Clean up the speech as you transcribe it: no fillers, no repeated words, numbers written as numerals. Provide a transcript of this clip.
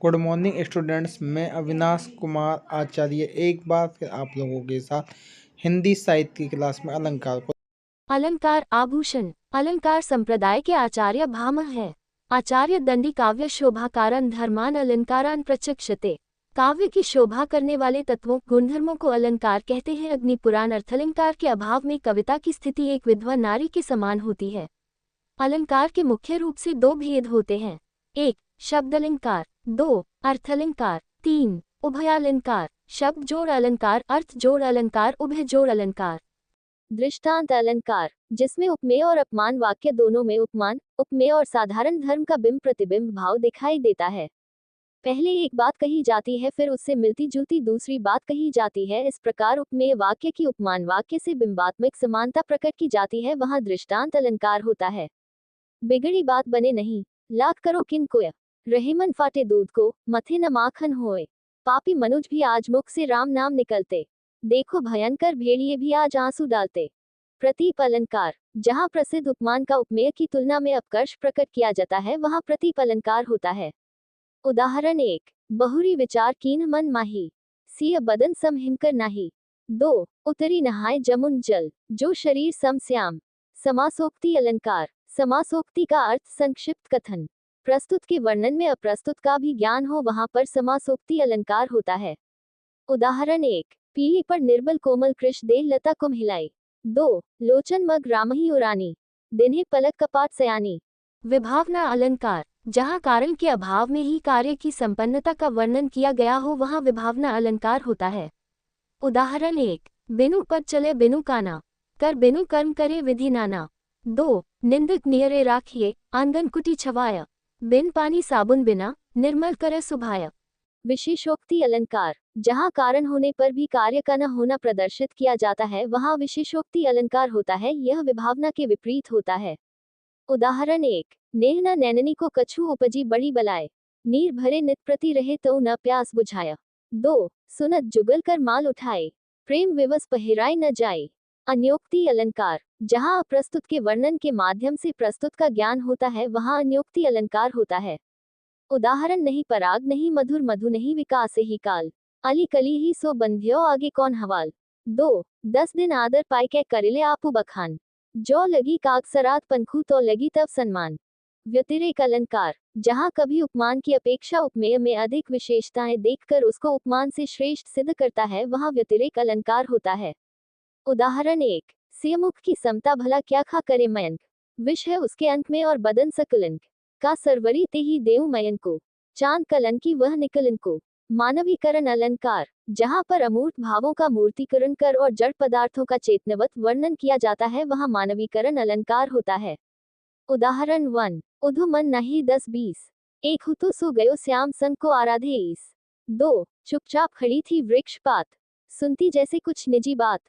Good morning students, मैं अविनाश कुमार आचार्य एक बार फिर आप लोगों के साथ हिंदी साहित्य की क्लास में अलंकार को अलंकार आभूषण। अलंकार संप्रदाय के आचार्य भामह है। आचार्य दंडी काव्य शोभाकारान धर्मान अलंकारान प्रचक्षते। काव्य की शोभा करने वाले तत्वों गुणधर्मों को अलंकार कहते हैं। अग्नि पुराण अर्थालंकार के अभाव में कविता की स्थिति एक विधवा नारी के समान होती है। अलंकार के मुख्य रूप से दो भेद होते हैं। 1. शब्द अलंकार। 2. अर्थालंकार। 3. उभयालंकार। शब्द जोड़ अलंकार, अर्थ जोड़ अलंकार, उभय जोड़ अलंकार। दृष्टांत अलंकार, जिसमें उपमेय और अपमान वाक्य दोनों में उपमान, उपमेय और साधारण धर्म का बिंब प्रतिबिंब भाव दिखाई देता है। पहले एक बात कही जाती है, फिर उससे मिलती जुलती दूसरी बात कही जाती है। इस प्रकार उपमेय वाक्य की उपमान वाक्य से बिंबात्मक समानता प्रकट की जाती है, वहां दृष्टांत अलंकार होता है। बिगड़ी बात बने नहीं, लाख करो किन कोय, रहे मन फाटे दूध को, मथे न माखन होए। पापी मनुज भी आज मुख से राम नाम निकलते, देखो भयंकर भेड़िए भी आज आंसू डालते। प्रतीप अलंकार, जहाँ प्रसिद्ध उपमान का उपमेय की तुलना में अपकर्ष प्रकट किया जाता है, वहाँ प्रतीप अलंकार होता है। उदाहरण 1. बहुरी विचार कीन मन माही, सिय बदन सम हिमकर नाही। 2. उतरी नहाय जमुन जल, जो शरीर सम श्याम। समासोक्ति अलंकार, समासोक्ति का अर्थ संक्षिप्त कथन। प्रस्तुत के वर्णन में अप्रस्तुत का भी ज्ञान हो, वहां पर समासोक्ति अलंकार होता है। उदाहरण 1. पीली पर निर्बल कोमल कृष देह लता कुम हिलाई। 2. लोचन मग रामही उरानी, दिन्हे पलक कपाट सयानी। विभावना अलंकार, जहाँ कारण के अभाव में ही कार्य की संपन्नता का वर्णन किया गया हो, वहाँ विभावना अलंकार होता है। उदाहरण 1. बिनु पद चले बिनु काना, कर बिनु कर्म करे विधि नाना। 2. निंदक नियरे राखिए, आंगन कुटी छवाया, बिन पानी साबुन बिना, निर्मल करे सुभाया। विशेषोक्ति अलंकार, जहाँ कारण होने पर भी कार्य का न होना प्रदर्शित किया जाता है, वहाँ विशेषोक्ति अलंकार होता है। यह विभावना के विपरीत होता है। उदाहरण 1. नेह न नैननी को कछु उपजी बड़ी बलाए, नीर भरे नित प्रति रहे तो न प्यास बुझाया। 2. सुनत जुगल कर माल उठाए, प्रेम विवश पहिराय न जाए। अन्योक्ति अलंकार, जहाँ अप्रस्तुत के वर्णन के माध्यम से प्रस्तुत का ज्ञान होता है, वहाँ अन्योक्ति अलंकार होता है। उदाहरण नहीं पराग नहीं मधुर मधु नहीं विकास ही काल, अली कली ही सो बंध्यो आगे कौन हवाल। 2. 10 दिन आदर पाई के करिले आपू बखान, जो लगी कागसरात पंखू तो लगी तब सम्मान। व्यतिरेक अलंकार, जहाँ कभी उपमान की अपेक्षा उपमेय में अधिक विशेषताएं देखकर उसको उपमान से श्रेष्ठ सिद्ध करता है, वहाँ व्यतिरेक अलंकार होता है। उदाहरण 1. सियमुख की समता भला क्या खा करे मयंक, विष है उसके अंक में और बदन सकलंक। का सरवरी ते ही देव मयन को, चांद कलन की वह निकलन को। मानवीकरण अलंकार, जहाँ पर अमूर्त भावों का मूर्तिकरण कर और जड़ पदार्थों का चेतनवत वर्णन किया जाता है, वहाँ मानवीकरण अलंकार होता है। उदाहरण 1. उधु मन नहीं 10-20, एक हुतु सो गयो श्याम संग को आराधे ईस। 2. चुपचाप खड़ी थी वृक्ष पात, सुनती जैसे कुछ निजी बात,